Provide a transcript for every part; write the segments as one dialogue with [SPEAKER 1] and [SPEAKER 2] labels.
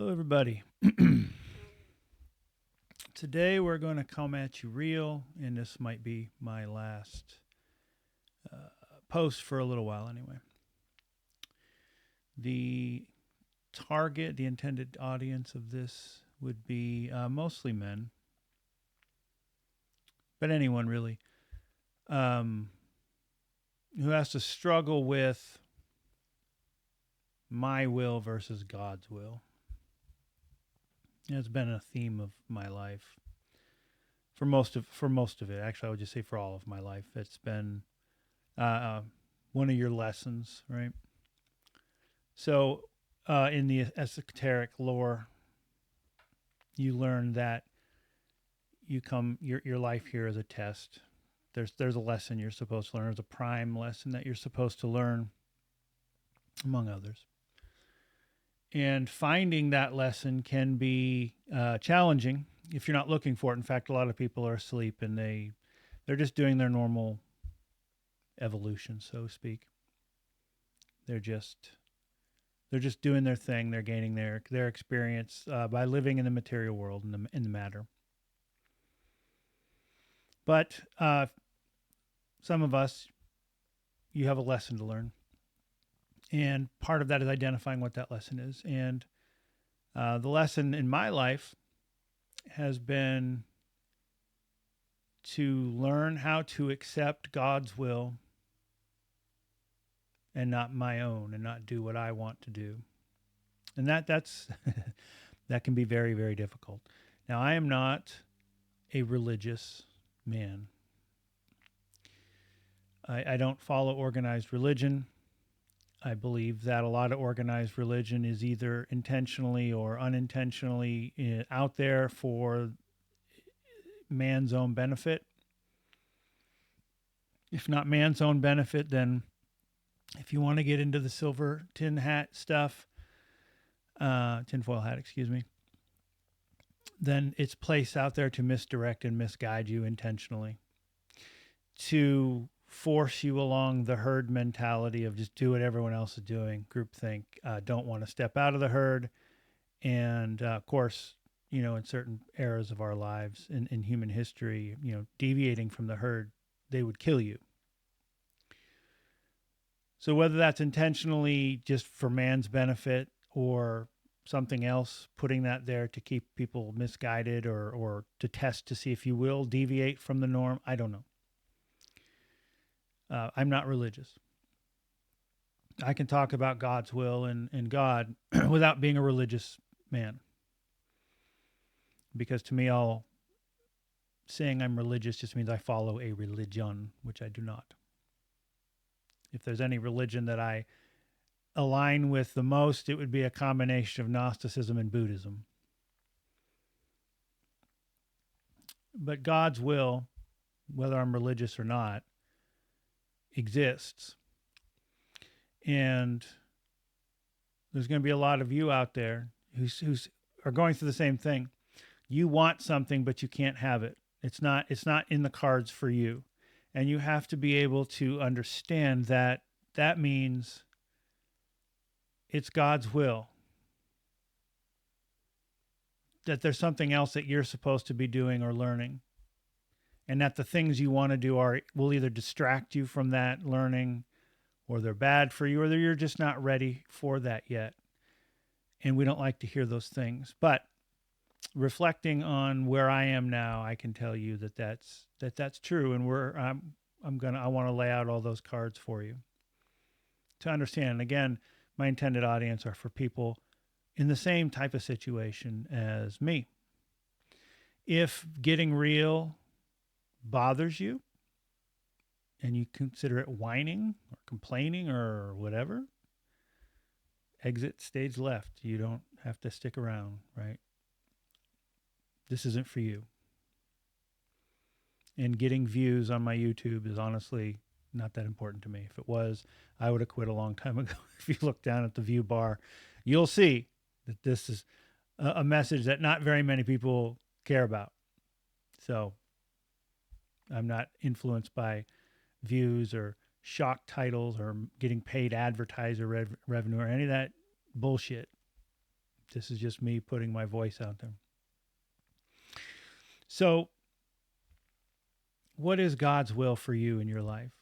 [SPEAKER 1] Hello, everybody. Today we're going to come at you real, and this might be my last post for a little while anyway. The target, the intended audience of this would be mostly men, but anyone really, um, who has to struggle with my will versus God's will. It's been a theme of my life for most of it. Actually, I would just say for all of my life. It's been uh, one of your lessons, right? So, in the esoteric lore, you learn that your life here is a test. There's a lesson you're supposed to learn. There's a prime lesson that you're supposed to learn, among others. And finding that lesson can be challenging if you're not looking for it. In fact, a lot of people are asleep and they're just doing their normal evolution, so to speak. They're just they're just doing their thing. They're gaining their experience by living in the material world in the matter. But some of us, you have a lesson to learn, and part of that is identifying what that lesson is. And the lesson in my life has been to learn how to accept God's will and not my own, and not do what I want to do. And that's that can be very, very difficult. Now, I am not a religious man. I don't follow organized religion. I believe that a lot of organized religion is either intentionally or unintentionally out there for man's own benefit. If not man's own benefit, then if you want to get into the silver tin hat stuff, tinfoil hat, excuse me, then it's placed out there to misdirect and misguide you intentionally, to force you along the herd mentality of just do what everyone else is doing, groupthink, don't want to step out of the herd. And of course, in certain eras of our lives in human history, deviating from the herd, they would kill you. So whether that's intentionally just for man's benefit or something else, putting that there to keep people misguided or to test to see if you will deviate from the norm, I don't know. I'm not religious. I can talk about God's will and God without being a religious man. Because to me, all saying I'm religious just means I follow a religion, which I do not. If there's any religion that I align with the most, it would be a combination of Gnosticism and Buddhism. But God's will, whether I'm religious or not, exists. And there's going to be a lot of you out there who's are going through the same thing. You want something, but you can't have it. It's not in the cards for you. And you have to be able to understand that that means it's God's will. That there's something else that you're supposed to be doing or learning. And that the things you want to do will either distract you from that learning, or they're bad for you, or you're just not ready for that yet. And we don't like to hear those things. But reflecting on where I am now, I can tell you that's true. And I want to lay out all those cards for you to understand. And again, my intended audience are for people in the same type of situation as me. If getting real bothers you and you consider it whining or complaining or whatever, exit stage left. You don't have to stick around, right? This isn't for you. And getting views on my YouTube is honestly not that important to me. If it was, I would have quit a long time ago. If you look down at the view bar, you'll see that this is a message that not very many people care about. So I'm not influenced by views or shock titles or getting paid advertiser revenue or any of that bullshit. This is just me putting my voice out there. So, what is God's will for you in your life?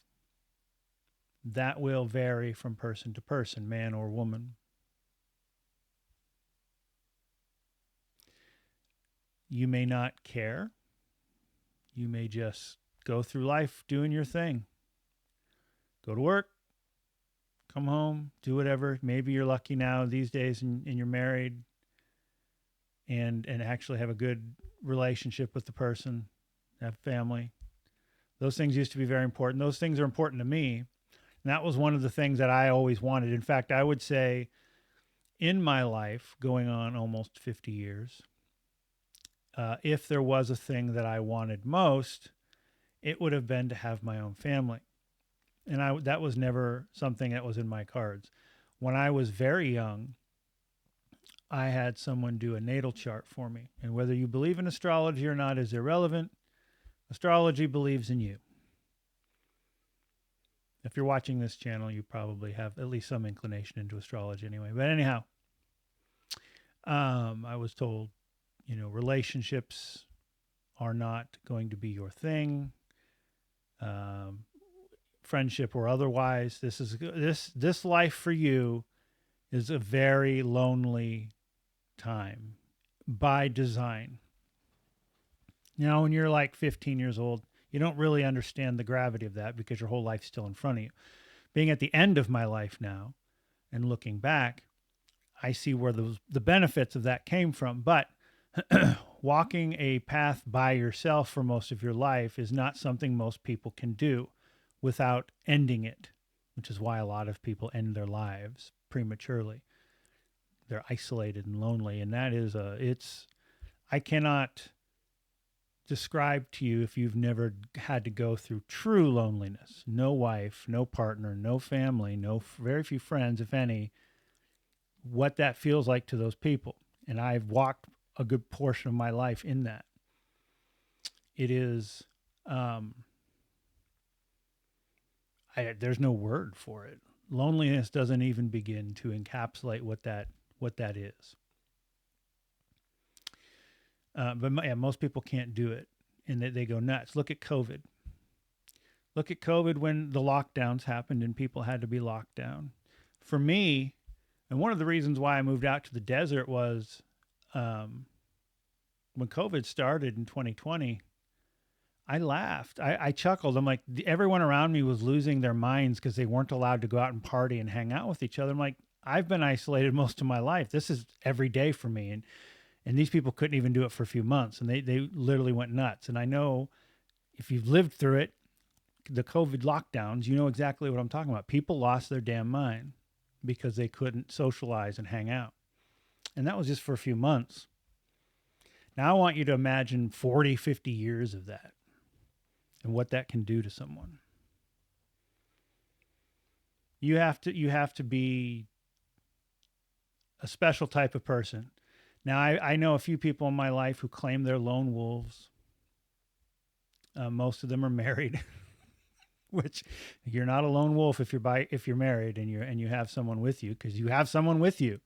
[SPEAKER 1] That will vary from person to person, man or woman. You may not care. You may just go through life doing your thing. Go to work, come home, do whatever. Maybe you're lucky now these days and you're married and actually have a good relationship with the person, have family. Those things used to be very important. Those things are important to me. And that was one of the things that I always wanted. In fact, I would say in my life, going on almost 50 years, if there was a thing that I wanted most, it would have been to have my own family. And that was never something that was in my cards. When I was very young, I had someone do a natal chart for me. And whether you believe in astrology or not is irrelevant. Astrology believes in you. If you're watching this channel, you probably have at least some inclination into astrology anyway. But anyhow, I was told, relationships are not going to be your thing. Friendship or otherwise, this life for you is a very lonely time by design. Now, when you're like 15 years old, you don't really understand the gravity of that because your whole life's still in front of you. Being at the end of my life now and looking back, I see where the benefits of that came from. But walking a path by yourself for most of your life is not something most people can do without ending it, which is why a lot of people end their lives prematurely. They're isolated and lonely. And that is I cannot describe to you, if you've never had to go through true loneliness, no wife, no partner, no family, very few friends, if any, what that feels like to those people. And I've walked a good portion of my life in that. It is, there's no word for it. Loneliness doesn't even begin to encapsulate what that is. But most people can't do it, and they go nuts. Look at COVID. Look at COVID when the lockdowns happened and people had to be locked down. For me, and one of the reasons why I moved out to the desert was when COVID started in 2020, I laughed. I chuckled. I'm like, everyone around me was losing their minds because they weren't allowed to go out and party and hang out with each other. I'm like, I've been isolated most of my life. This is every day for me. And these people couldn't even do it for a few months. And they literally went nuts. And I know if you've lived through it, the COVID lockdowns, you know exactly what I'm talking about. People lost their damn mind because they couldn't socialize and hang out. And that was just for a few months. Now I want you to imagine 40, 50 years of that and what that can do to someone. You have to be a special type of person. Now, I know a few people in my life who claim they're lone wolves. Most of them are married, which you're not a lone wolf if you're married and you have someone with you, because you have someone with you.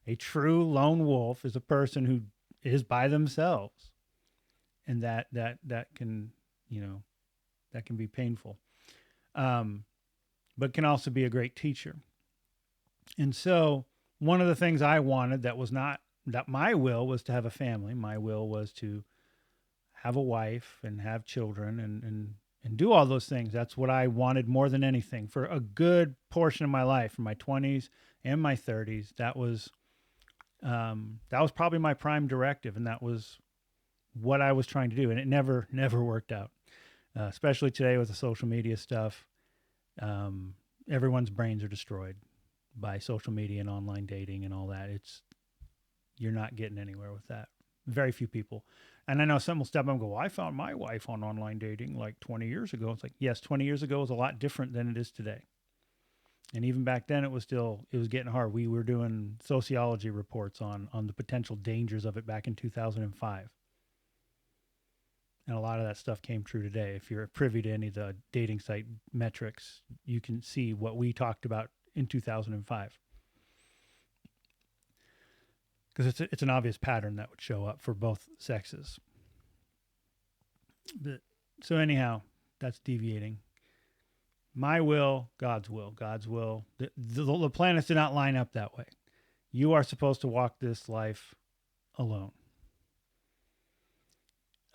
[SPEAKER 1] A true lone wolf is a person who is by themselves, and that can that can be painful, but can also be a great teacher. And so, one of the things I wanted that my will was to have a family. My will was to have a wife and have children and do all those things. That's what I wanted more than anything for a good portion of my life, from my 20s and my 30s. That was probably my prime directive, and that was what I was trying to do. And it never worked out, especially today with the social media stuff. Everyone's brains are destroyed by social media and online dating and all that. You're not getting anywhere with that. Very few people. And I know some will step up and go, well, I found my wife on online dating like 20 years ago. It's like, yes, 20 years ago was a lot different than it is today. And even back then it was getting hard. We were doing sociology reports on the potential dangers of it back in 2005. And a lot of that stuff came true today. If you're privy to any of the dating site metrics, you can see what we talked about in 2005. because it's an obvious pattern that would show up for both sexes. So anyhow, that's deviating. My will, God's will. God's will. The planets do not line up that way. You are supposed to walk this life alone,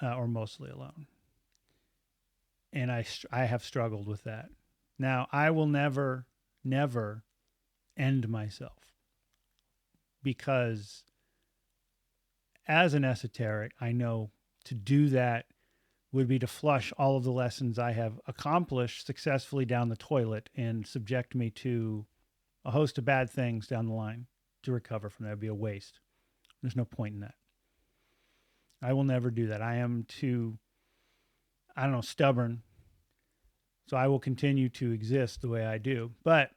[SPEAKER 1] or mostly alone. And I have struggled with that. Now, I will never end myself, because as an esoteric, I know to do that would be to flush all of the lessons I have accomplished successfully down the toilet and subject me to a host of bad things down the line to recover from that. It would be a waste. There's no point in that. I will never do that. I am too, stubborn. So I will continue to exist the way I do. But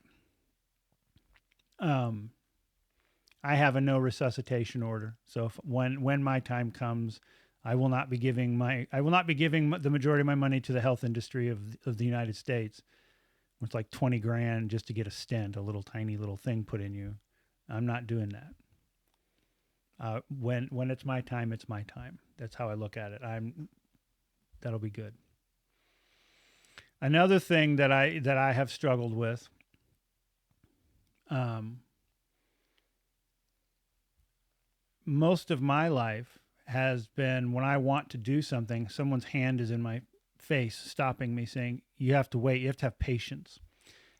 [SPEAKER 1] I have a no resuscitation order. So when my time comes, I will not be giving the majority of my money to the health industry of the United States. It's like $20,000 just to get a stent, a little tiny little thing put in you. I'm not doing that. When it's my time, it's my time. That's how I look at it. That'll be good. Another thing that I have struggled with, most of my life has been when I want to do something, someone's hand is in my face stopping me, saying, you have to wait, you have to have patience.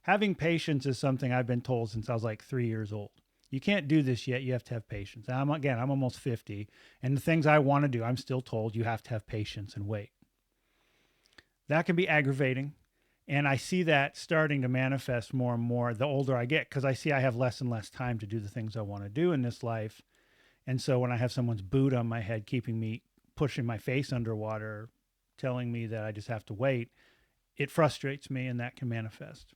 [SPEAKER 1] Having patience is something I've been told since I was like 3 years old. You can't do this yet, you have to have patience. I'm almost 50, and the things I want to do, I'm still told you have to have patience and wait. That can be aggravating, and I see that starting to manifest more and more the older I get, because I see I have less and less time to do the things I want to do in this life. And so when I have someone's boot on my head, pushing my face underwater, telling me that I just have to wait, it frustrates me, and that can manifest,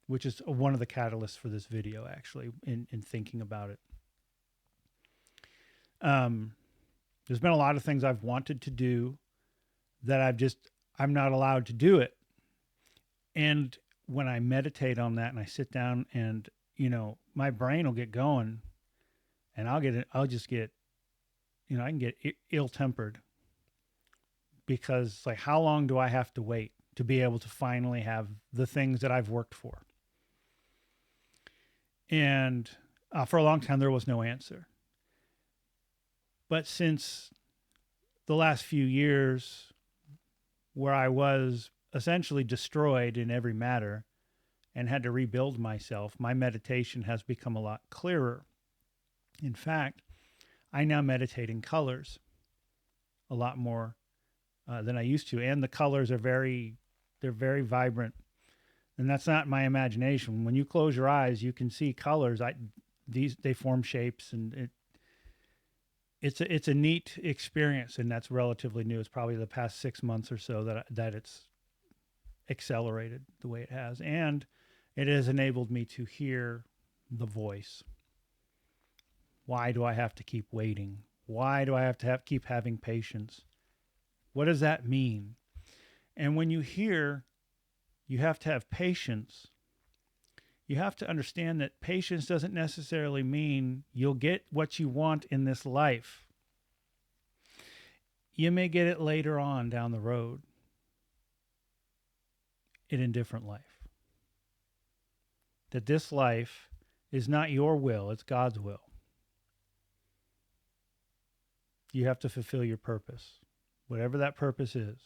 [SPEAKER 1] which is one of the catalysts for this video, actually, in thinking about it. There's been a lot of things I've wanted to do that I'm not allowed to do it. And when I meditate on that and I sit down and, my brain will get going, and I can get ill-tempered, because it's like, how long do I have to wait to be able to finally have the things that I've worked for? And for a long time, there was no answer. But since the last few years, where I was essentially destroyed in every matter and had to rebuild myself, my meditation has become a lot clearer. In fact, I now meditate in colors a lot more than I used to. And the colors are they're very vibrant. And that's not my imagination. When you close your eyes, you can see colors. They form shapes, and it's a neat experience, and that's relatively new. It's probably the past 6 months or so that it's accelerated the way it has, and it has enabled me to hear the voice. Why do I have to keep waiting? Why do I have to keep having patience? What does that mean? And when you hear you have to have patience, you have to understand that patience doesn't necessarily mean you'll get what you want in this life. You may get it later on down the road in a different life. That this life is not your will, it's God's will. You have to fulfill your purpose, whatever that purpose is.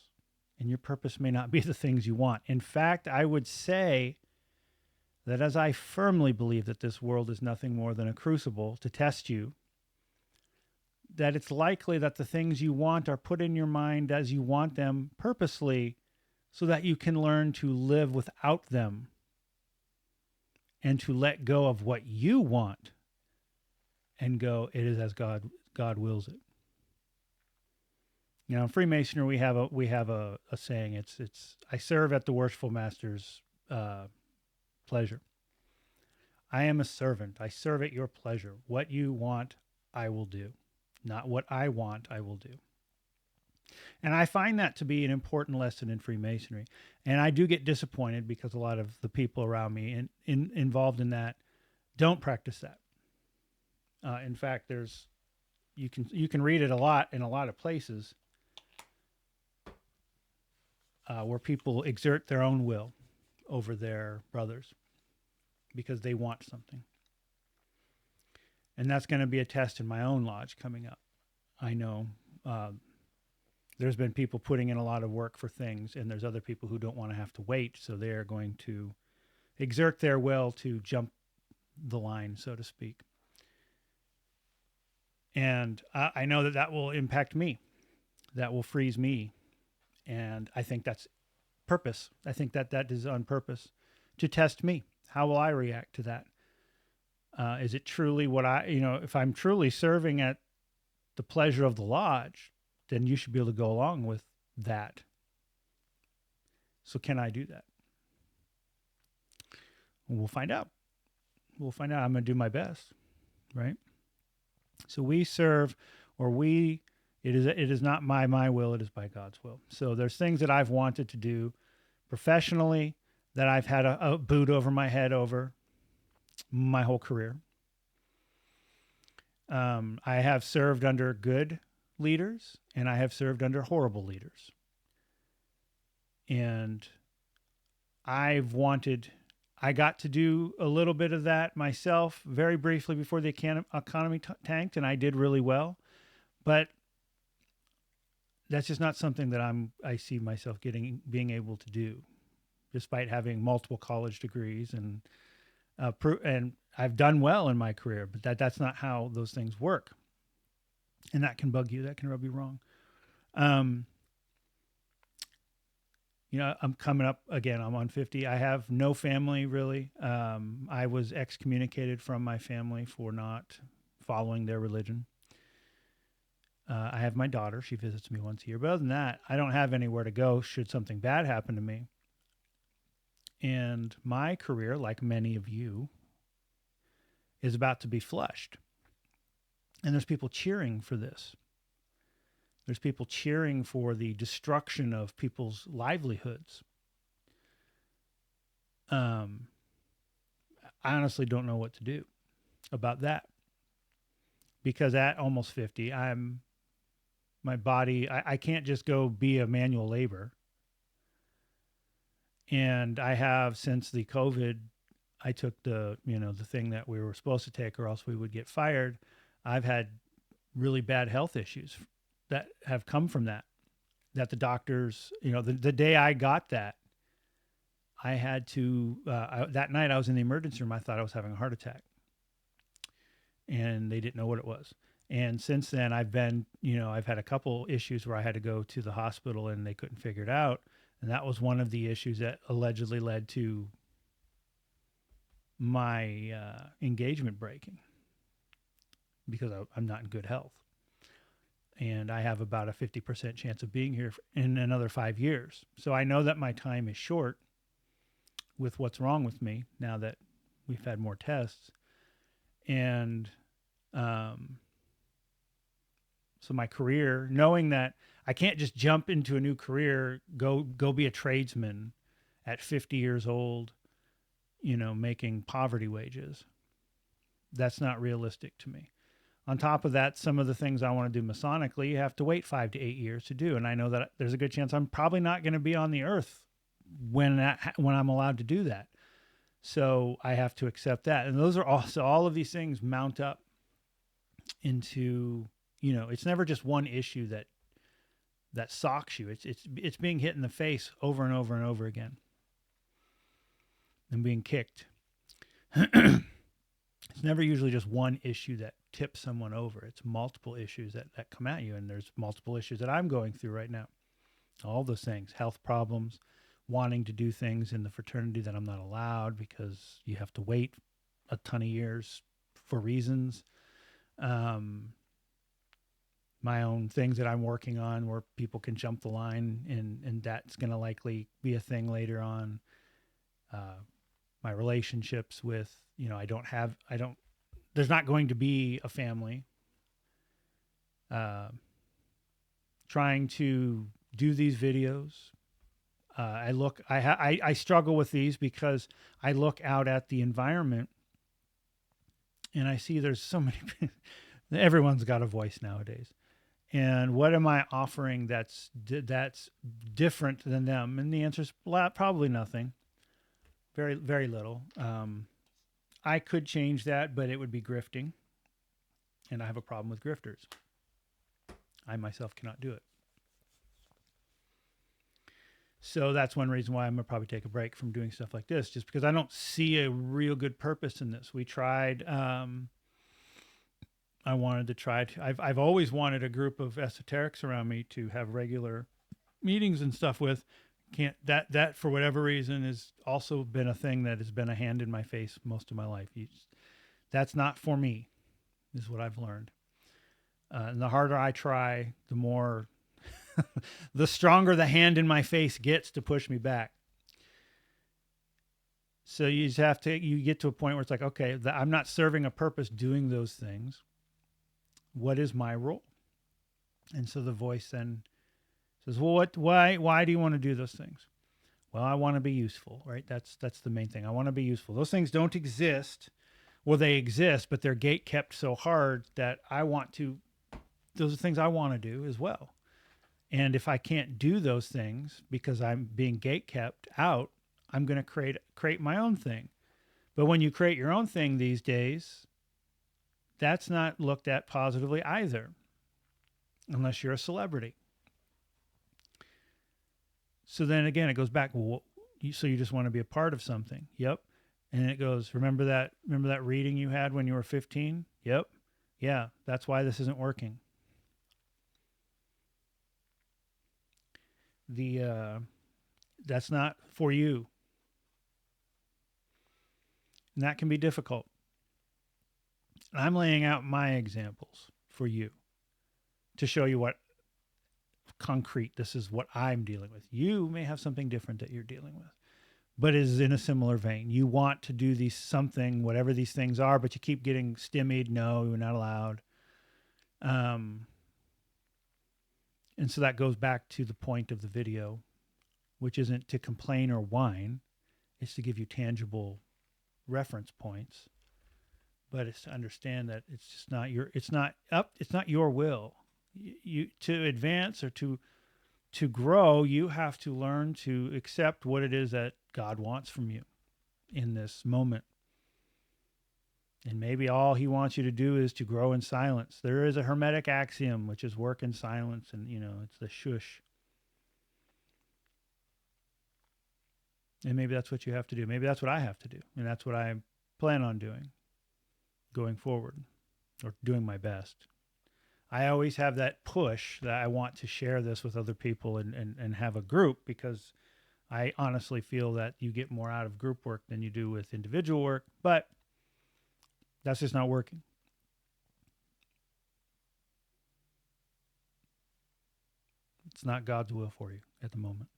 [SPEAKER 1] And your purpose may not be the things you want. In fact, I would say that, as I firmly believe that this world is nothing more than a crucible to test you, that it's likely that the things you want are put in your mind as you want them purposely, so that you can learn to live without them and to let go of what you want and go, it is as God wills it. In Freemasonry, we have a saying. It's I serve at the worshipful master's pleasure. I am a servant. I serve at your pleasure. What you want, I will do. Not what I want, I will do. And I find that to be an important lesson in Freemasonry. And I do get disappointed because a lot of the people around me involved in that don't practice that. In fact, you can read it a lot in a lot of places where people exert their own will over their brothers because they want something. And that's going to be a test in my own lodge coming up. I know there's been people putting in a lot of work for things, and there's other people who don't want to have to wait, so they're going to exert their will to jump the line, so to speak. And I know that will impact me. That will freeze me. And I think that's purpose. I think that is on purpose to test me. How will I react to that? Is it truly what if I'm truly serving at the pleasure of the lodge, then you should be able to go along with that. So can I do that? We'll find out. We'll find out. I'm going to do my best, right? So we serve, it is not my will, it is by God's will. So there's things that I've wanted to do professionally that I've had a boot over my head over my whole career. I have served under good leaders and I have served under horrible leaders. And I got to do a little bit of that myself very briefly before the economy tanked, and I did really well. But that's just not something that I see myself being able to do, despite having multiple college degrees and I've done well in my career. But that's not how those things work, and that can bug you. That can rub you wrong. I'm coming up again. I'm on 50. I have no family really. I was excommunicated from my family for not following their religion. I have my daughter. She visits me once a year. But other than that, I don't have anywhere to go should something bad happen to me. And my career, like many of you, is about to be flushed. And there's people cheering for this. There's people cheering for the destruction of people's livelihoods. I honestly don't know what to do about that. Because at almost 50, my body, I can't just go be a manual labor. And I have, since the COVID, I took the thing that we were supposed to take or else we would get fired. I've had really bad health issues that have come from that the doctors, the day I got that, I had to, that night I was in the emergency room. I thought I was having a heart attack and they didn't know what it was. And since then I've had a couple issues where I had to go to the hospital and they couldn't figure it out. And that was one of the issues that allegedly led to my engagement breaking because I'm not in good health. And I have about a 50% chance of being here in another 5 years. So I know that my time is short with what's wrong with me now that we've had more tests. And so my career, knowing that I can't just jump into a new career, go be a tradesman at 50 years old, making poverty wages. That's not realistic to me. On top of that, some of the things I want to do Masonically, you have to wait 5 to 8 years to do. And I know that there's a good chance I'm probably not going to be on the earth when I'm allowed to do that. So I have to accept that. And those are also, all of these things mount up into, it's never just one issue that socks you. It's being hit in the face over and over and over again and being kicked. It's never usually just one issue that tips someone over. It's multiple issues that come at you. And there's multiple issues that I'm going through right now. All those things, health problems, wanting to do things in the fraternity that I'm not allowed because you have to wait a ton of years for reasons. My own things that I'm working on where people can jump the line and that's going to likely be a thing later on. My relationships with, there's not going to be a family. Trying to do these videos. I struggle with these because I look out at the environment And I see there's so many, everyone's got a voice nowadays. And what am I offering that's different than them? And the answer is probably nothing. Very, very little. I could change that, but it would be grifting. And I have a problem with grifters. I myself cannot do it. So that's one reason why I'm going to probably take a break from doing stuff like this, just because I don't see a real good purpose in this. We tried, I wanted to try to, I've always wanted a group of esoterics around me to have regular meetings and stuff with. Can't, that for whatever reason has also been a thing that has been a hand in my face most of my life. That's not for me, is what I've learned. And the harder I try, the more, the stronger the hand in my face gets to push me back. So you just have to, you get to a point where it's like, okay, I'm not serving a purpose doing those things. What is my role? And so the voice then says, well, why do you want to do those things? Well, I want to be useful, right? That's the main thing. I want to be useful. Those things don't exist. Well, they exist, but they're gate kept so hard that those are things I want to do as well. And if I can't do those things because I'm being gate kept out, I'm going to create my own thing. But when you create your own thing these days, that's not looked at positively either, unless you're a celebrity. So then again, it goes back. Well, so you just want to be a part of something. Yep. And it goes, remember that reading you had when you were 15? Yep. Yeah. That's why this isn't working. That's not for you. And that can be difficult. And I'm laying out my examples for you to show you what concrete, this is what I'm dealing with. You may have something different that you're dealing with, but it is in a similar vein. You want to do something, whatever these things are, but you keep getting stymied. No, you're not allowed. And so that goes back to the point of the video, which isn't to complain or whine. It's to give you tangible reference points, but it's to understand that it's just not it's not your will. You to advance or to grow, you have to learn to accept what it is that God wants from you in this moment. And maybe all he wants you to do is to grow in silence. There is a Hermetic axiom, which is work in silence. And, it's the shush. And maybe that's what you have to do. Maybe that's what I have to do. And that's what I plan on doing going forward, or doing my best. I always have that push that I want to share this with other people and have a group, because I honestly feel that you get more out of group work than you do with individual work. But that's just not working. It's not God's will for you at the moment.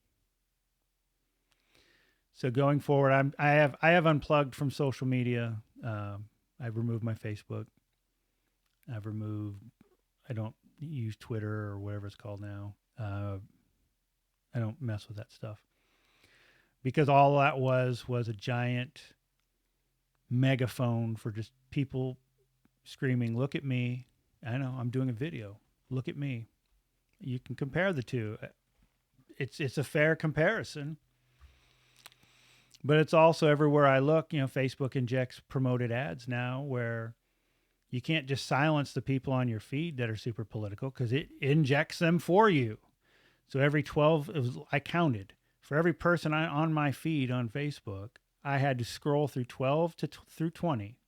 [SPEAKER 1] So going forward, I have unplugged from social media. I've removed my Facebook. I don't use Twitter or whatever it's called now. I don't mess with that stuff, because all that was a giant megaphone for just people screaming, "Look at me. I know I'm doing a video. Look at me." You can compare the two. It's a fair comparison. But it's also everywhere I look, Facebook injects promoted ads now where you can't just silence the people on your feed that are super political, because it injects them for you. So every 12, I counted, for every person on my feed on Facebook, I had to scroll through 12 through 20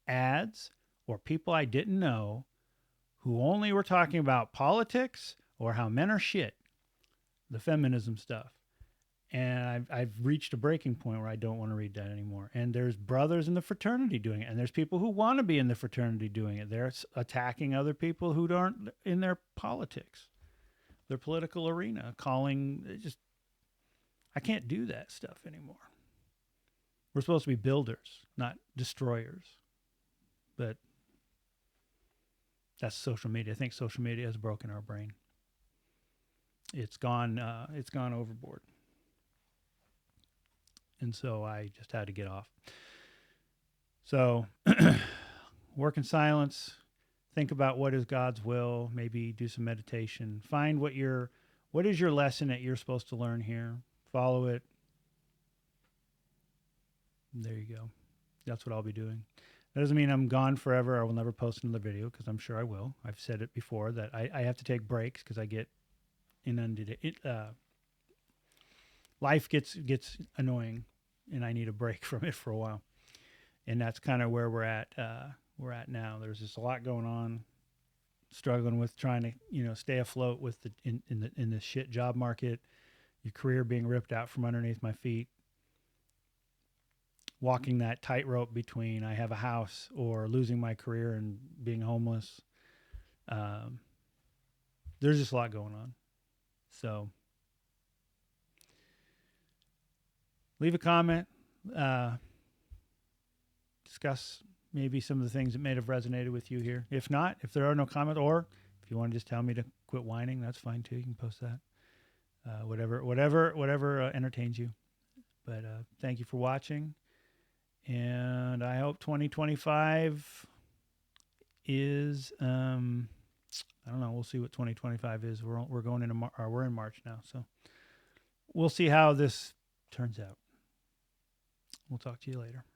[SPEAKER 1] ads or people I didn't know who only were talking about politics or how men are shit, the feminism stuff. And I've reached a breaking point where I don't want to read that anymore. And there's brothers in the fraternity doing it. And there's people who want to be in the fraternity doing it. They're attacking other people who aren't in their politics, their political arena, I can't do that stuff anymore. We're supposed to be builders, not destroyers. But that's social media. I think social media has broken our brain. It's gone overboard. And so I just had to get off. So work in silence. Think about what is God's will. Maybe do some meditation. Find what is your lesson that you're supposed to learn here. Follow it. There you go. That's what I'll be doing. That doesn't mean I'm gone forever. I will never post another video because I'm sure I will. I've said it before that I have to take breaks because I get inundated. Life gets annoying, and I need a break from it for a while. And that's kind of where we're at. We're at now. There's just a lot going on. Struggling with trying to stay afloat with in the shit job market. Your career being ripped out from underneath my feet. Walking that tightrope between I have a house or losing my career and being homeless. There's just a lot going on. So leave a comment. Discuss maybe some of the things that may have resonated with you here. If not, if there are no comments, or if you want to just tell me to quit whining, that's fine too. You can post that. Whatever entertains you. But thank you for watching. And I hope 2025 is, I don't know. We'll see what 2025 is. We're going into we're in March now, so we'll see how this turns out. We'll talk to you later.